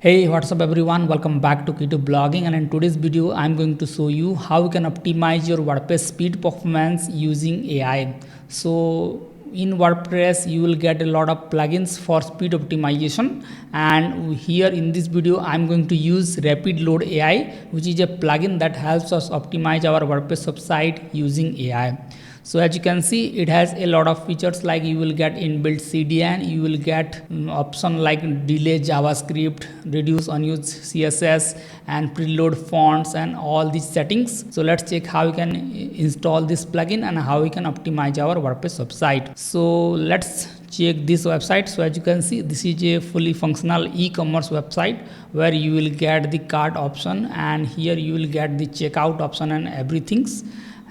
Hey, what's up everyone, welcome back to Keto Blogging, and in today's video I'm going to show you how you can optimize your WordPress speed performance using AI. So in WordPress you will get a lot of plugins for speed optimization, and here in this video I'm going to use RapidLoad AI, which is a plugin that helps us optimize our WordPress website using AI. So as you can see, it has a lot of features, like you will get inbuilt CDN, you will get option like delay JavaScript, reduce unused CSS, and preload fonts and all these settings. So let's check how you can install this plugin and how we can optimize our WordPress website. So let's check this website. So as you can see, this is a fully functional e-commerce website where you will get the cart option, and here you will get the checkout option and everything.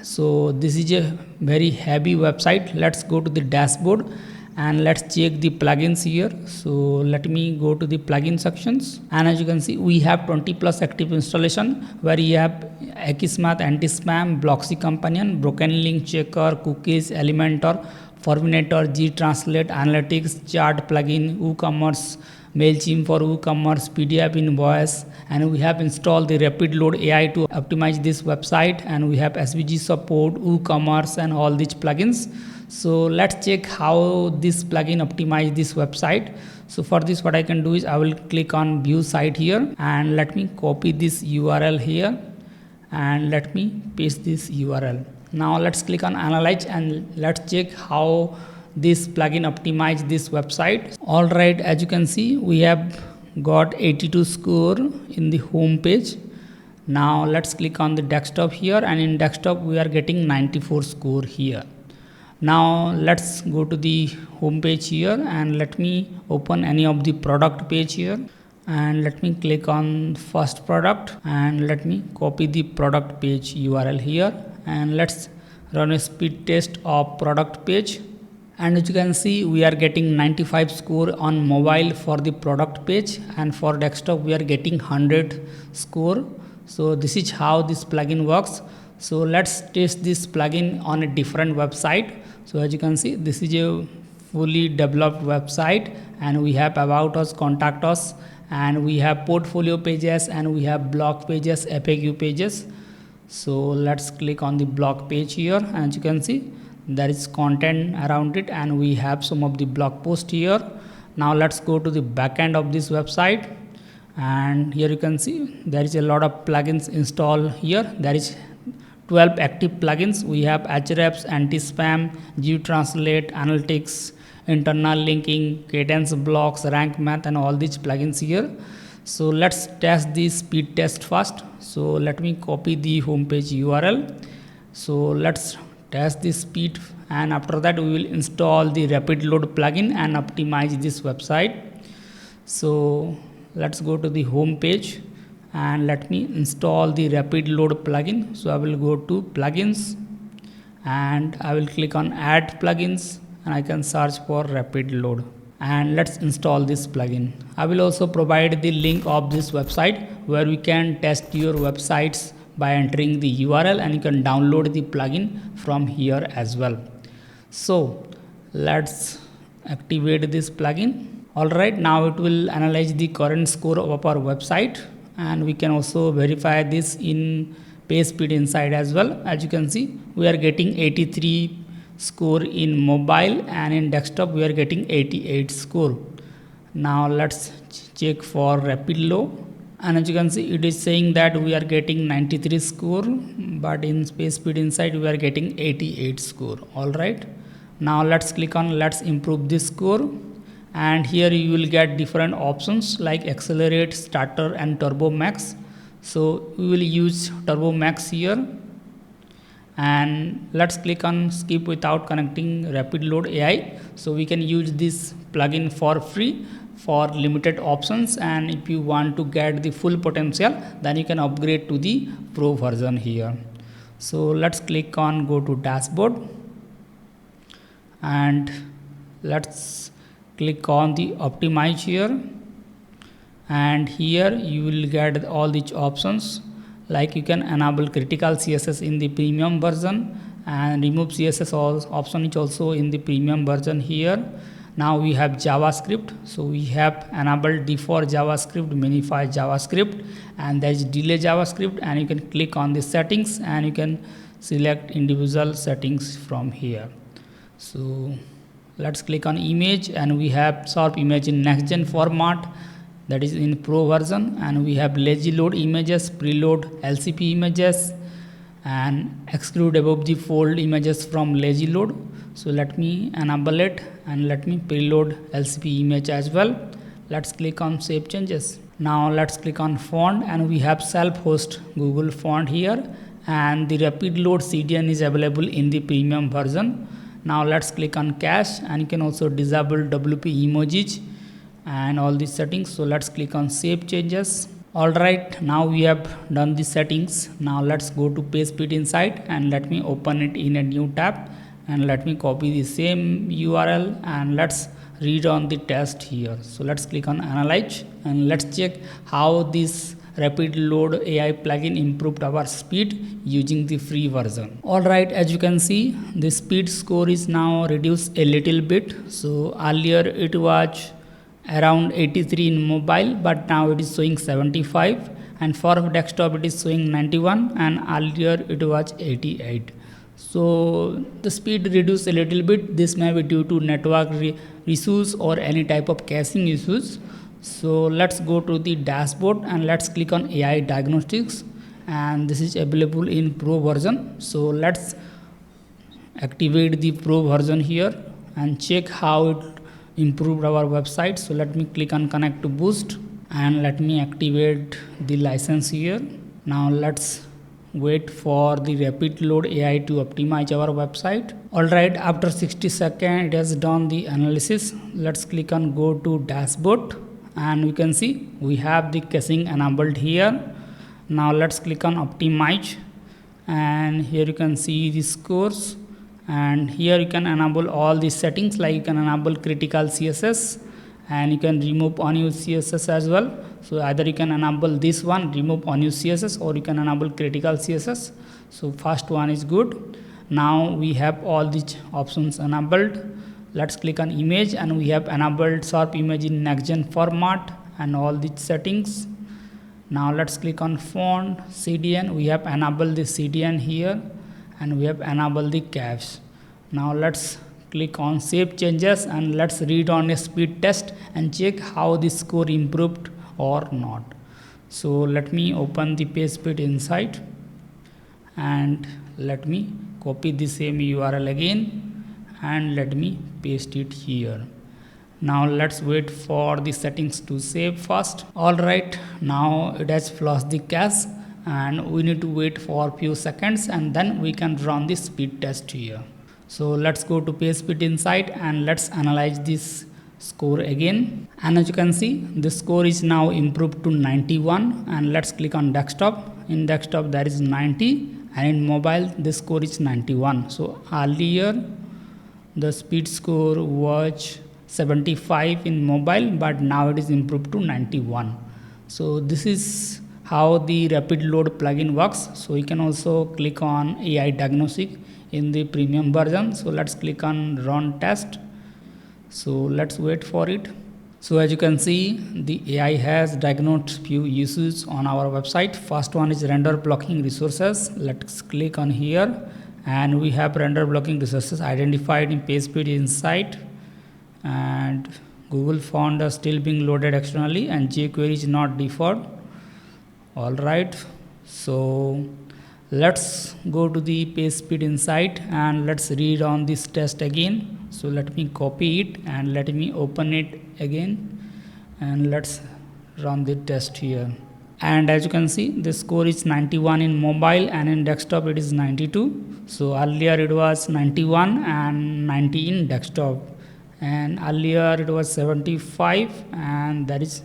So this is a very heavy website. Let's go to the dashboard and let's check the plugins here. So let me go to the plugin sections, and as you can see, we have 20 plus active installation where you have Akismat, Anti-Spam, Bloxy Companion, Broken Link Checker, Cookies, Elementor, Forminator, G-Translate, Analytics, Chart plugin, Woocommerce, MailChimp for Woocommerce, PDF Invoice, and we have installed the RapidLoad AI to optimize this website, and we have SVG support, Woocommerce, and all these plugins. So let's check how this plugin optimize this website. So for this, what I can do is I will click on view site here, and let me copy this URL here, and let me paste this URL. Now let's click on analyze and let's check how this plugin optimize this website. All right, as you can see, we have got 82 score in the home page. Now let's click on the desktop here, and in desktop we are getting 94 score here. Now let's go to the home page here, and let me open any of the product page here, and let me click on first product, and let me copy the product page URL here, and let's run a speed test of product page. And as you can see, we are getting 95 score on mobile for the product page, and for desktop we are getting 100 score. So this is how this plugin works. So let's test this plugin on a different website. So as you can see, this is a fully developed website, and we have about us, contact us, and we have portfolio pages, and we have blog pages, FAQ pages. So let's click on the blog page here, and as you can see, there is content around it, and we have some of the blog post here. Now let's go to the back end of this website, and here you can see there is a lot of plugins installed here. There is 12 active plugins. We have Ahrefs, Anti-Spam, G-Translate, Analytics, Internal Linking, Cadence Blocks, Rank Math, and all these plugins here. So let's test the speed test first. So let me copy the homepage URL. So let's test the speed, and after that we will install the RapidLoad plugin and optimize this website. So let's go to the home page, and let me install the RapidLoad plugin. So I will go to plugins, and I will click on add plugins, and I can search for RapidLoad, and let's install this plugin. I will also provide the link of this website where we can test your websites by entering the URL, and you can download the plugin from here as well. So let's activate this plugin. All right, now it will analyze the current score of our website, and we can also verify this in page speed insight as well. As you can see, we are getting 83 score in mobile, and in desktop we are getting 88 score. Now let's check for RapidLoad, and as you can see, it is saying that we are getting 93 score, but in page speed insight we are getting 88 score. All right, now let's click on let's improve this score, and here you will get different options like accelerate, starter, and turbo max. So we will use turbo max here, and let's click on skip without connecting RapidLoad AI. So we can use this plugin for free for limited options, and if you want to get the full potential, then you can upgrade to the pro version here. So let's click on go to dashboard, and let's click on the optimize here, and here you will get all these options, like you can enable critical CSS in the premium version, and remove CSS option is also in the premium version here. Now we have JavaScript, so we have enabled default JavaScript, minify JavaScript, and there is delay JavaScript, and you can click on the settings and you can select individual settings from here. So let's click on image, and we have sharp image in next gen format, that is in pro version, and we have lazy load images, preload LCP images, and exclude above the fold images from lazy load. So let me enable it and let me preload LCP image as well. Let's click on save changes. Now let's click on font, and we have self-host Google font here, and the RapidLoad CDN is available in the premium version. Now let's click on cache, and you can also disable WP emojis and all these settings. So let's click on save changes. Alright, now we have done the settings. Now let's go to page speed insight, and let me open it in a new tab, and let me copy the same URL, and let's read on the test here. So let's click on analyze, and let's check how this RapidLoad AI plugin improved our speed using the free version. Alright, as you can see, the speed score is now reduced a little bit. So earlier it was around 83 in mobile, but now it is showing 75, and for desktop it is showing 91, and earlier it was 88. So the speed reduced a little bit. This may be due to network issues or any type of caching issues. So let's go to the dashboard, and let's click on AI Diagnostics, and this is available in pro version. So let's activate the pro version here and check how it improved our website. So let me click on connect to boost, and let me activate the license here. Now let's wait for the RapidLoad AI to optimize our website. Alright, after 60 seconds it has done the analysis. Let's click on go to dashboard, and we can see we have the caching enabled here. Now let's click on optimize, and here you can see the scores, and here you can enable all these settings, like you can enable critical CSS, and you can remove unused CSS as well. So either you can enable this one, remove unused CSS, or you can enable critical CSS. So first one is good. Now we have all these options enabled. Let's click on image, and we have enabled sharp image in next gen format and all these settings. Now let's click on font CDN. We have enabled the CDN here, and we have enabled the cache. Now let's click on save changes, and let's read on a speed test and check how the score improved or not. So let me open the page speed insight, and let me copy the same URL again, and let me paste it here. Now let's wait for the settings to save first. Alright, now it has flushed the cache, and we need to wait for a few seconds, and then we can run the speed test here. So let's go to page speed insight, and let's analyze this score again. And as you can see, the score is now improved to 91, and let's click on desktop. In desktop there is 90, and in mobile the score is 91. So earlier the speed score was 75 in mobile, but now it is improved to 91. So this is how the RapidLoad plugin works. So you can also click on AI Diagnostic in the premium version. So let's click on run test. So let's wait for it. So as you can see, the AI has diagnosed few issues on our website. First one is render blocking resources. Let's click on here, and we have render blocking resources identified in page speed insight, and Google font is still being loaded externally, and jQuery is not default. Alright, so let's go to the page speed insight, and let's read on this test again. So let me copy it, and let me open it again, and let's run the test here. And as you can see, the score is 91 in mobile, and in desktop it is 92. So earlier it was 91 and 90 in desktop, and earlier it was 75, and that is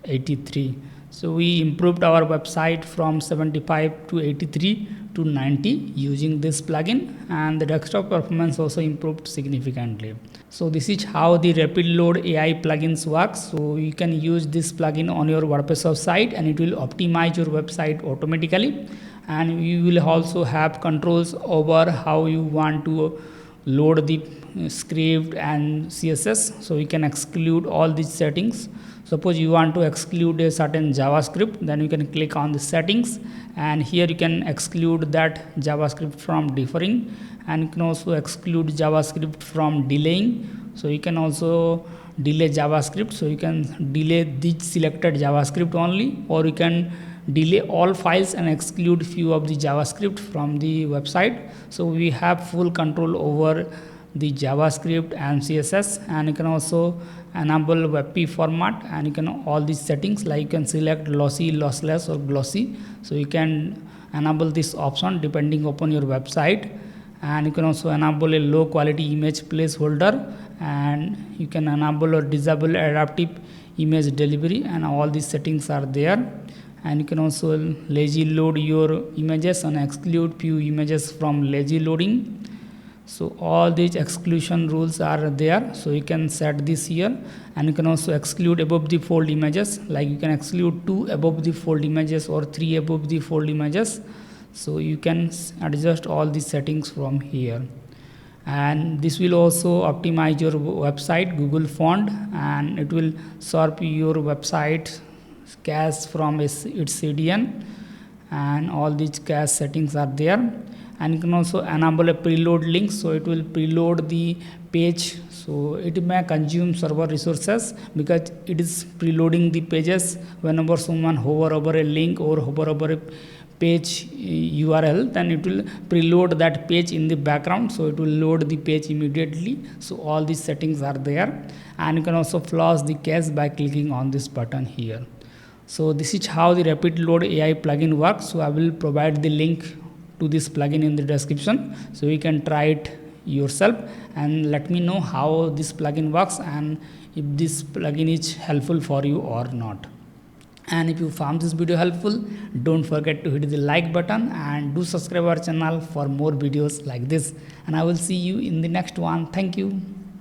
83. So we improved our website from 75 to 83 to 90 using this plugin, and the desktop performance also improved significantly. So this is how the RapidLoad AI plugins works. So you can use this plugin on your WordPress website, and it will optimize your website automatically, and you will also have controls over how you want to load the script and css, so you can exclude all these settings. Suppose you want to exclude a certain javascript, then you can click on the settings, and here you can exclude that javascript from deferring, and you can also exclude javascript from delaying. So you can also delay javascript, so you can delay the selected javascript only, or you can delay all files and exclude few of the javascript from the website. So we have full control over the javascript and css, and you can also enable WebP format, and you can all these settings, like you can select lossy, lossless or glossy, so you can enable this option depending upon your website. And you can also enable a low quality image placeholder, and you can enable or disable adaptive image delivery, and all these settings are there. And you can also lazy load your images and exclude few images from lazy loading. So all these exclusion rules are there, so you can set this here. And you can also exclude above the fold images, like you can exclude 2 above the fold images or 3 above the fold images. So you can adjust all these settings from here, and this will also optimize your website Google font, and it will sort your website cache from its CDN, and all these cache settings are there. And you can also enable a preload link, so it will preload the page, so it may consume server resources because it is preloading the pages. Whenever someone hover over a link or hover over a page URL, then it will preload that page in the background, so it will load the page immediately. So all these settings are there, and you can also flush the cache by clicking on this button here. So this is how the RapidLoad AI plugin works. So I will provide the link to this plugin in the description, so you can try it yourself and let me know how this plugin works and if this plugin is helpful for you or not. And if you found this video helpful, don't forget to hit the like button and do subscribe our channel for more videos like this, and I will see you in the next one. Thank you.